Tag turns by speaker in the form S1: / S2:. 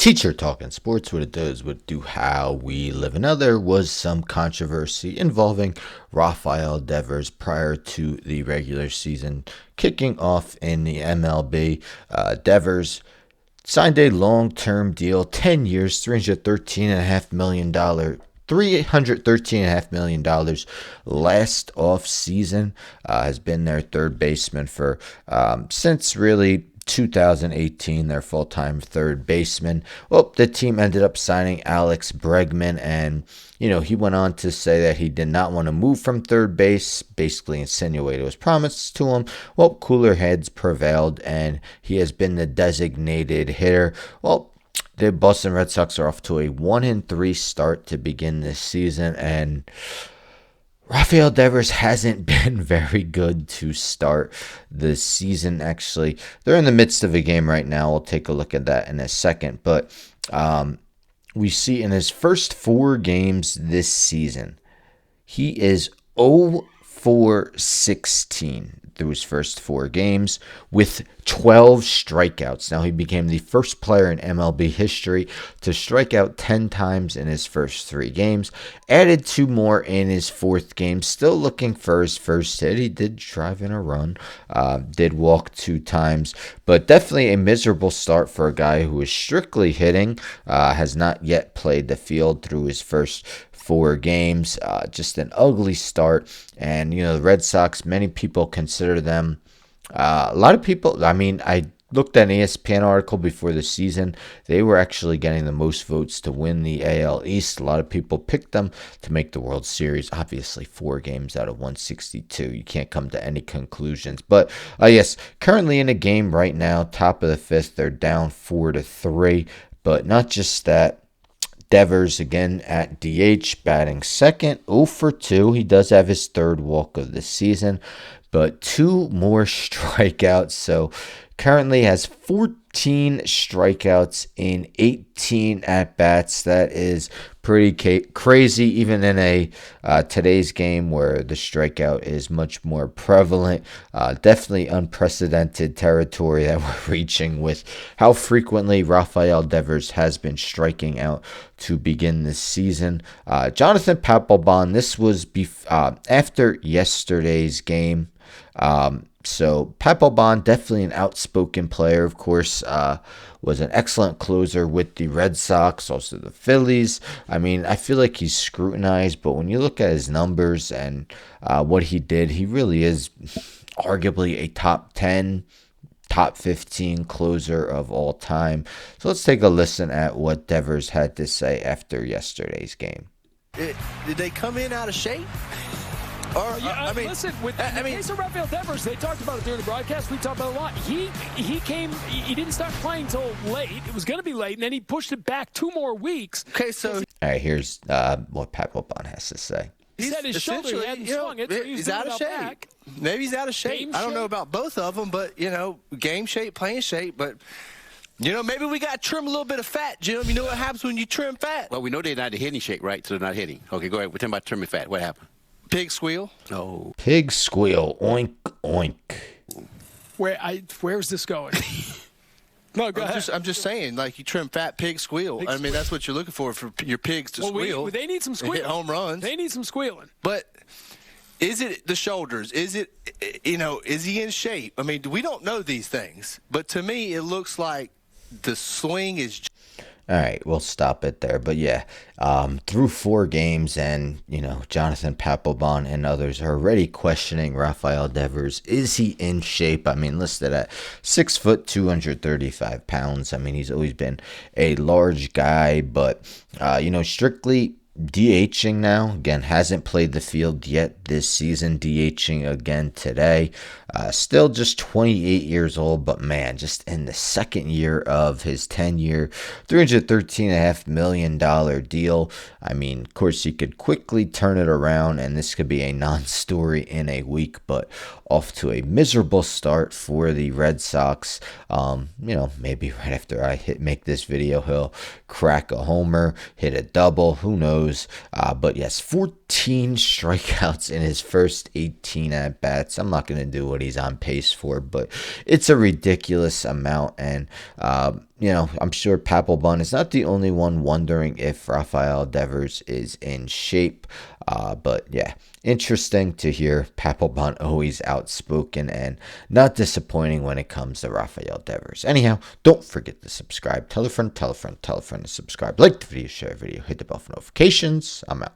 S1: Teacher Talking Sports, what it does, what do, how we live. And now there was some controversy involving Rafael Devers prior to the regular season kicking off in the MLB. Devers signed a long-term deal, 10 years, $313.5 million. $313.5 million last off season. Has been their third baseman for since really 2018, their full-time third baseman. Well, the team ended up signing Alex Bregman, and he went on to say that he did not want to move from third base, basically insinuated it was promised to him. Well, cooler heads prevailed, and he has been the designated hitter. Well, the Boston Red Sox are off to a 1-3 start to begin this season, and Rafael Devers hasn't been very good to start the season, actually. They're in the midst of a game right now. We'll take a look at that in a second. But we see in his first 4 games this season, he is 0-for-16 through his first 4 games with 12 strikeouts. Now, he became the first player in MLB history to strike out 10 times in his first 3 games. Added 2 more in his 4th game. Still looking for his first hit. He did drive in a run. Did walk 2 times. But definitely a miserable start for a guy who is strictly hitting. Has not yet played the field through his first 4 games. Just an ugly start. And, the Red Sox, many people consider them, a lot of people, I looked at an ESPN article before the season. They were actually getting the most votes to win the AL East. A lot of people picked them to make the World Series. Obviously, 4 games out of 162. You can't come to any conclusions. But, yes, currently in a game right now, top of the 5th, they're down 4-3. But not just that. Devers again at DH, batting second, 0-for-2. He does have his 3rd walk of the season, but 2 more strikeouts. So currently has 14 strikeouts in 18 at-bats. That is pretty crazy, even in a today's game where the strikeout is much more prevalent. Definitely unprecedented territory that we're reaching with how frequently Rafael Devers has been striking out to begin this season. Jonathan Papelbon, this was after yesterday's game. So Papelbon, definitely an outspoken player, of course, was an excellent closer with the Red Sox, also the Phillies. I feel like he's scrutinized, but when you look at his numbers and what he did, he really is arguably a top 10, top 15 closer of all time. So let's take a listen at what Devers had to say after yesterday's game.
S2: Did they come in out of shape? Or,
S3: listen, in the case of Rafael Devers, they talked about it during the broadcast. We talked about it a lot. He didn't start playing until late. It was going to be late, and then he pushed it back 2 more weeks.
S2: Okay, so...
S1: All right, here's what Papelbon has to say.
S3: He said his shoulder, he hadn't swung it, so
S2: he's out of shape. Back. Maybe he's out of shape. I don't know about both of them, but, game shape, playing shape, but... maybe we got to trim a little bit of fat, Jim. You know what happens when you trim fat?
S4: Well, we know they're not hitting shape, right? So they're not hitting. Okay, go ahead. We're talking about trimming fat. What happened?
S2: Pig squeal.
S4: Oh.
S1: Pig squeal. Oink, oink.
S3: Where's this going? No, go ahead.
S2: I'm just saying, like, you trim fat, pig squeal. That's what you're looking for your pigs to squeal.
S3: They need some squealing.
S2: Hit home runs.
S3: They need some squealing.
S2: But is it the shoulders? Is it, is he in shape? We don't know these things. But to me, it looks like the swing is...
S1: All right, we'll stop it there. But yeah, through 4 games, and Jonathan Papelbon and others are already questioning Rafael Devers. Is he in shape? Listed at 6 foot, 235 pounds. He's always been a large guy, but strictly DHing now. Again, hasn't played the field yet this season. DHing again today. Still just 28 years old, but man, just in the 2nd year of his 10-year, $313.5 million deal. Of course, he could quickly turn it around, and this could be a non-story in a week, but off to a miserable start for the Red Sox. Maybe right after I make this video, he'll crack a homer, hit a double, who knows. But yes, 14 14 strikeouts in his first 18 at-bats. I'm not going to do what he's on pace for, but it's a ridiculous amount. And, I'm sure Papelbon is not the only one wondering if Rafael Devers is in shape. But, yeah, interesting to hear Papelbon always outspoken and not disappointing when it comes to Rafael Devers. Anyhow, don't forget to subscribe. Tell a friend to subscribe. Like the video, share the video, hit the bell for notifications. I'm out.